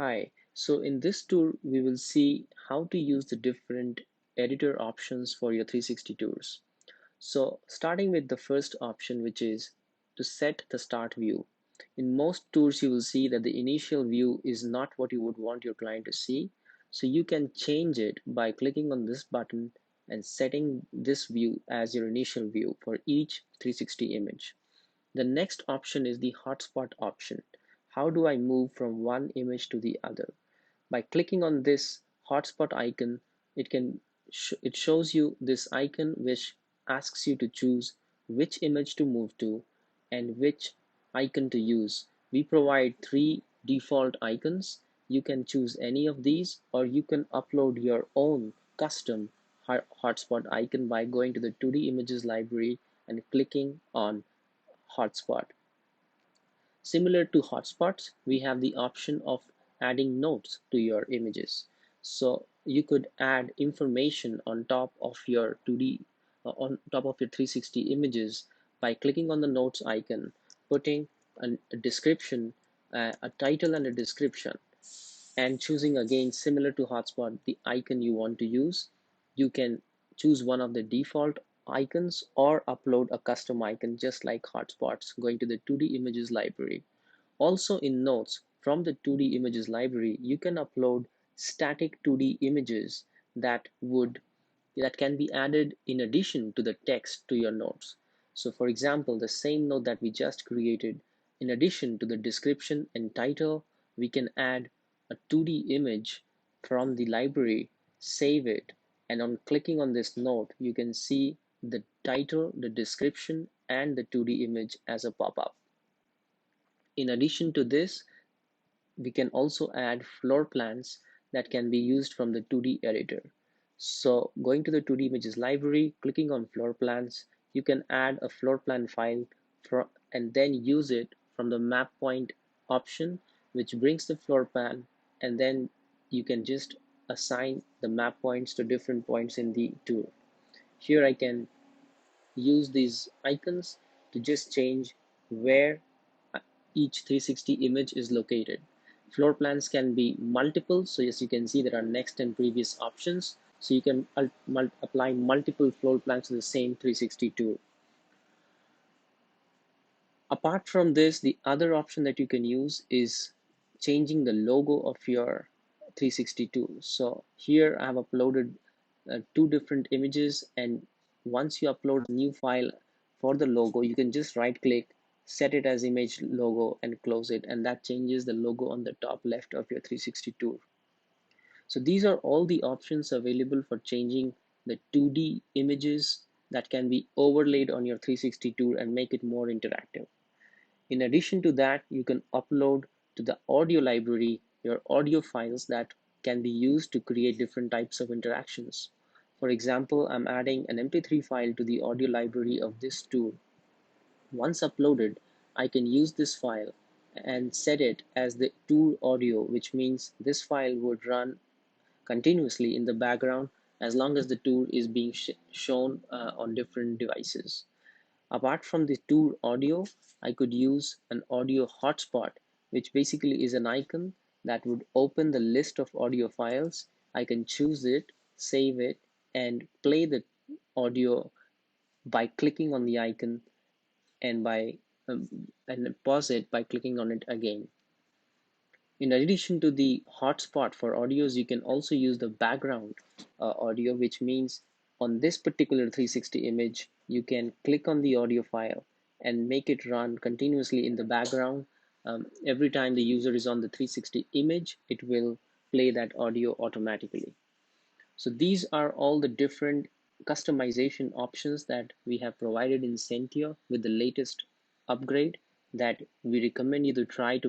Hi, so in this tour, we will see how to use the different editor options for your 360 tours. So starting with the first option, which is to set the start view. In most tours, you will see that the initial view is not what you would want your client to see. So you can change it by clicking on this button and setting this view as your initial view for each 360 image. The next option is the hotspot option. How do I move from one image to the other? By clicking on this hotspot icon, it shows you this icon which asks you to choose which image to move to and which icon to use. We provide three default icons. You can choose any of these, or you can upload your own custom hotspot icon by going to the 2D images library and clicking on hotspot. Similar to hotspots, we have the option of adding notes to your images. So you could add information on top of your 2D, on top of your 360 images by clicking on the notes icon, putting a description, a title and a description, and choosing again similar to hotspot the icon you want to use. You can choose one of the default icons or upload a custom icon just like hotspots, going to the 2D images library. Also in notes from the 2D images library, you can upload static 2D images that can be added in addition to the text to your notes. So for example, the same note that we just created, in addition to the description and title, we can add a 2D image from the library, save it, and on clicking on this note, you can see the title, the description, and the 2D image as a pop-up. In addition to this, we can also add floor plans that can be used from the 2D editor. So going to the 2D images library, clicking on floor plans, you can add a floor plan file and then use it from the map point option, which brings the floor plan, and then you can just assign the map points to different points in the tour. Here I can use these icons to just change where each 360 image is located. Floor plans can be multiple, so as you can see there are next and previous options, so you can apply multiple floor plans to the same 360 tour. Apart from this, the other option that you can use is changing the logo of your 360 tool. So here I have uploaded two different images, and once you upload a new file for the logo, you can just right click, set it as image logo, and close it, and that changes the logo on the top left of your 360 tool. So these are all the options available for changing the 2D images that can be overlaid on your 360 tool and make it more interactive. In addition to that, you can upload to the audio library your audio files that can be used to create different types of interactions. For example, I'm adding an MP3 file to the audio library of this tool. Once uploaded, I can use this file and set it as the tool audio, which means this file would run continuously in the background as long as the tool is being shown on different devices. Apart from the tool audio, I could use an audio hotspot, which basically is an icon that would open the list of audio files. I can choose it, save it, and play the audio by clicking on the icon and and pause it by clicking on it again. In addition to the hotspot for audios, you can also use the background audio, which means on this particular 360 image, you can click on the audio file and make it run continuously in the background. Every time the user is on the 360 image, it will play that audio automatically. So these are all the different customization options that we have provided in SENTIO with the latest upgrade that we recommend you to try to